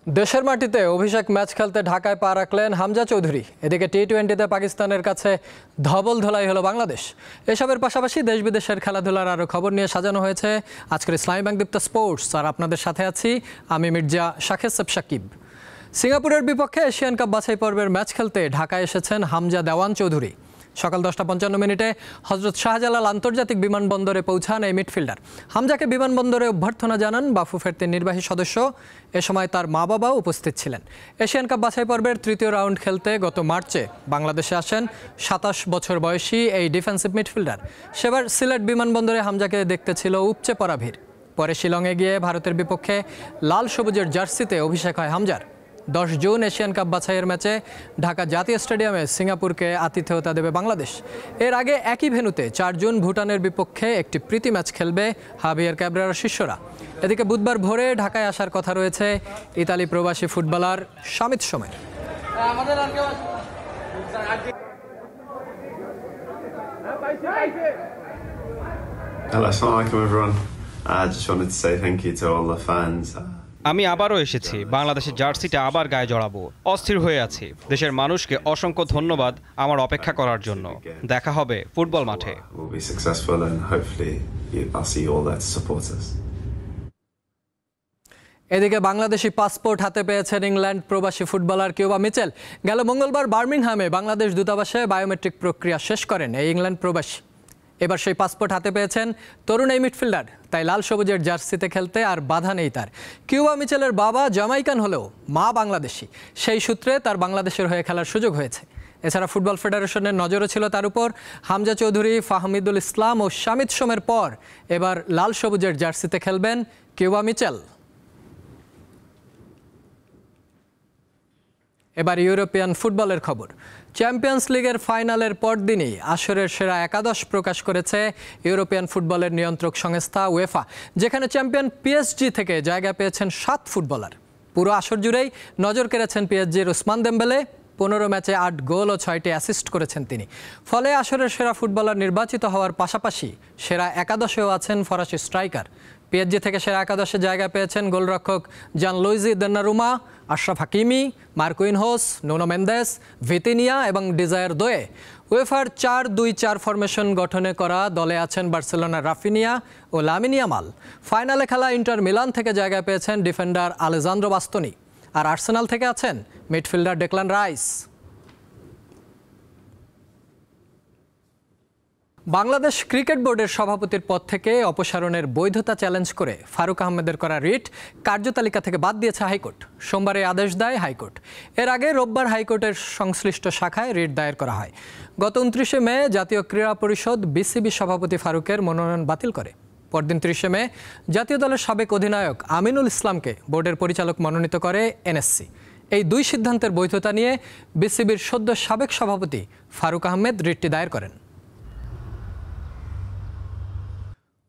দেশের মাটিতে অভিষেক ম্যাচ খেলতে ঢাকায় পা রাখলেন হামজা চৌধুরী। এদিকে টি-20তে পাকিস্তানের কাছে ধবল ধোলাই হলো বাংলাদেশ। এসবের পাশাপাশি দেশ বিদেশের খেলাধুলার আরও খবর নিয়ে সাজানো হয়েছে আজকের ইসলামী ব্যাংক দীপ্ত স্পোর্টস। আর আপনাদের সাথে আছি আমি মির্জা শাকেব সাকিব। সিঙ্গাপুরের বিপক্ষে এশিয়ান কাপ বাছাই পর্বের ম্যাচ খেলতে ঢাকায় এসেছেন হামজা দেওয়ান চৌধুরী। সকাল 10:55 হজরত শাহজালাল আন্তর্জাতিক বিমানবন্দরে পৌঁছান এই মিডফিল্ডার। হামজাকে বিমানবন্দরে অভ্যর্থনা জানান বাফু ফেরতির নির্বাহী সদস্য। এ সময় তার মা বাবাও উপস্থিত ছিলেন। এশিয়ান কাপ বাছাই পর্বের তৃতীয় রাউন্ড খেলতে গত মার্চে বাংলাদেশে আসেন 27 বছর বয়সী এই ডিফেন্সিভ মিডফিল্ডার। সেবার সিলেট বিমানবন্দরে হামজাকে দেখতে ছিল উপচে পড়া ভিড়। পরে শিলংয়ে গিয়ে ভারতের বিপক্ষে লাল সবুজের জার্সিতে অভিষেক হয় হামজার। 10 জুন এশিয়ান কাপ বাছাইয়ের ম্যাচে ঢাকা জাতীয় স্টেডিয়ামে সিঙ্গাপুরকে আতিথেয়তা দেবে বাংলাদেশ। এর আগে একই ভেন্যুতে 4 জুন ভুটানের বিপক্ষে একটি প্রীতি ম্যাচ খেলবে হাভিয়ার ক্যাব্রেরার শিষ্যরা। এদিকে বুধবার ভোরে ঢাকায় আসার কথা রয়েছে ইতালি প্রবাসী ফুটবলার শামিত সোমের। Hello, assalamu alaikum everyone. I just wanted to say thank you to all the fans. আমি আবারও এসেছি, বাংলাদেশের জার্সিটা আবার গায়ে জড়াবো। অস্থির হয়ে আছি। দেশের মানুষকে অসংখ্য ধন্যবাদ আমার অপেক্ষা করার জন্য। দেখা হবে ফুটবল মাঠে। We'll be successful and hopefully I'll see you all there to support us. এদিকে বাংলাদেশি পাসপোর্ট হাতে পেয়েছেন ইংল্যান্ড প্রবাসী ফুটবলার কিউবা মিচেল। গেল মঙ্গলবার বার্মিংহামে বাংলাদেশ দূতাবাসে বায়োমেট্রিক প্রক্রিয়া শেষ করেন এই ইংল্যান্ড প্রবাসী। এবার সেই পাসপোর্ট হাতে পেয়েছেন তরুণ এই মিডফিল্ডার। তাই লাল সবুজের জার্সিতে খেলতে আর বাধা নেই তার। কিউবা মিচেলের বাবা জামাইকান হলেও মা বাংলাদেশি, সেই সূত্রে তার বাংলাদেশের হয়ে খেলার সুযোগ হয়েছে। এছাড়া ফুটবল ফেডারেশনের নজরও ছিল তার উপর। হামজা চৌধুরী, ফাহমিদুল ইসলাম ও শামিত সোমের পর এবার লাল সবুজের জার্সিতে খেলবেন কিউবা মিচেল। এবার ইউরোপিয়ান ফুটবলের খবর। চ্যাম্পিয়ন্স লিগের ফাইনালের পরদিনই আসরের সেরা একাদশ প্রকাশ করেছে ইউরোপিয়ান ফুটবলের নিয়ন্ত্রক সংস্থা উয়েফা, যেখানে চ্যাম্পিয়ন পিএসজি থেকে জায়গা পেয়েছেন 7 ফুটবলার। পুরো আসর জুড়েই নজর কেড়েছেন পিএসজির ওসমান দেমবেলে। 15 ম্যাচে 8 গোল ও 6টি অ্যাসিস্ট করেছেন তিনি। ফলে আসরের সেরা ফুটবলার নির্বাচিত হওয়ার পাশাপাশি সেরা একাদশেও আছেন ফরাসি স্ট্রাইকার। পিএসজি থেকে সেরা একাদশে জায়গা পেয়েছেন গোলরক্ষক Gianluigi Donnarumma, Ashraf Hakimi, Marquinhos, Nuno Mendes, Vitinha এবং ডিজায়ার দোয়ে। উয়েফার 4-2-4 ফরমেশন গঠনে করা দলে আছেন বার্সেলোনার রাফিনিয়া ও লামিন ইয়ামাল। ফাইনালে খেলা ইন্টার মিলান থেকে জায়গা পেয়েছেন ডিফেন্ডার আলেজান্দ্রো বাস্তোনি। আর আর্সেনাল থেকে আছেন midfielder Declan rice. Bangladesh cricket বোর্ডের সভাপতির পদ থেকে অপসারণের বৈধতা চ্যালেঞ্জ করে ফারুক আহমেদের করা রিট কার্যতালিকা থেকে বাদ দিয়েছে হাইকোর্ট। সোমবারে আদেশ দেয় হাইকোর্ট। এর আগে রোববার হাইকোর্টের সংশ্লিষ্ট শাখায় রিট দায়ের করা হয়। গত 29 মে জাতীয় ক্রীড়া পরিষদ বিসিবি সভাপতি ফারুকের মনোনয়ন বাতিল করে। পরদিন 30 মে জাতীয় দলের সাবেক অধিনায়ক আমিনুল ইসলামকে বোর্ডের পরিচালক মনোনীত করে এনএসসি। এই দুই সিদ্ধান্তের বৈধতা নিয়ে বিসিবির সদ্য সাবেক সভাপতি ফারুক আহমেদ রিটটি দায়ের করেন।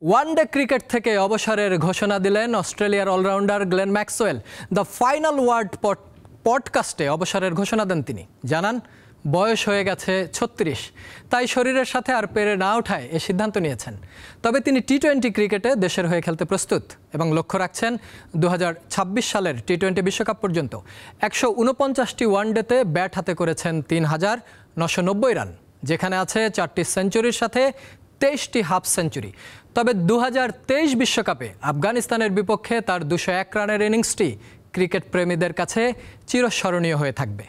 ওয়ানডে ক্রিকেট থেকে অবসরের ঘোষণা দিলেন অস্ট্রেলিয়ার allrounder Glenn Maxwell. The final word পডকাস্টে অবসরের ঘোষণা দেন তিনি। জানান, বয়স হয়ে গেছে 36, তাই শরীরের সাথে আর পেরে না ওঠায় এ সিদ্ধান্ত নিয়েছেন। তবে তিনি টি-20 ক্রিকেটে দেশের হয়ে খেলতে প্রস্তুত এবং লক্ষ্য রাখছেন 2026 সালের টি-20 বিশ্বকাপ পর্যন্ত। 149টি ওয়ানডেতে ব্যাট হাতে করেছেন 3,990 রান, যেখানে আছে 4টি সেঞ্চুরির সাথে 23টি হাফ সেঞ্চুরি। তবে 2023 বিশ্বকাপে আফগানিস্তানের বিপক্ষে তার 201 রানের ইনিংসটি ক্রিকেট প্রেমীদের কাছে চিরস্মরণীয় হয়ে থাকবে।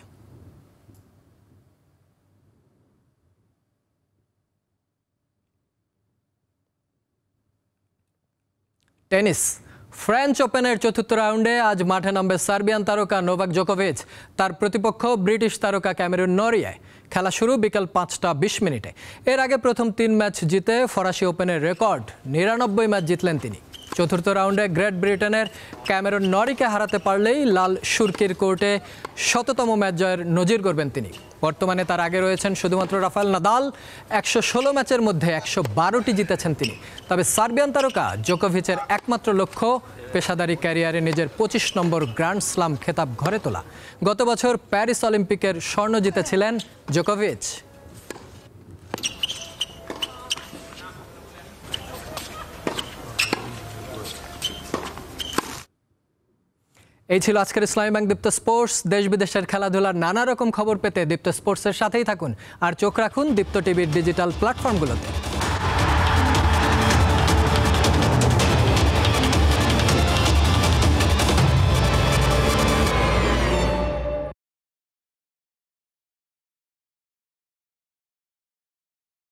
টেনিস। ফ্রেঞ্চ ওপেনের চতুর্থ রাউন্ডে আজ মাঠে নামবে সার্বিয়ান তারকা নোভাক জোকোভিচ। তার প্রতিপক্ষ ব্রিটিশ তারকা ক্যামেরুন নরিয়ায়। খেলা শুরু বিকেল 5:20। এর আগে প্রথম 3 ম্যাচ জিতে ফরাসি ওপেনের রেকর্ড 99 ম্যাচ জিতলেন তিনি। চতুর্থ রাউন্ডে গ্রেট ব্রিটেনের ক্যামেরুন নরিকে হারাতে পারলেই লাল সুরকির কোর্টে 100তম ম্যাচ জয়ের নজির গড়বেন তিনি। বর্তমানে তার আগে রয়েছেন শুধুমাত্র রাফায়েল নাদাল। 116 ম্যাচের মধ্যে 112টি জিতেছেন তিনি। তবে সার্বিয়ান তারকা জোকোভিচের একমাত্র লক্ষ্য পেশাদারি ক্যারিয়ারে নিজের 25 নম্বর গ্র্যান্ড স্লাম খেতাব ঘরে তোলা। গত বছর প্যারিস অলিম্পিকের স্বর্ণ জিতেছিলেন জোকোভিচ। এই ছিল আজকের ইসলামী ব্যাংক দীপ্ত স্পোর্টস। দেশ বিদেশের খেলাধুলার নানা রকম খবর পেতে দীপ্ত স্পোর্টসের সাথেই থাকুন আর চোখ রাখুন দীপ্ত টিভির ডিজিটাল প্ল্যাটফর্মগুলোতে।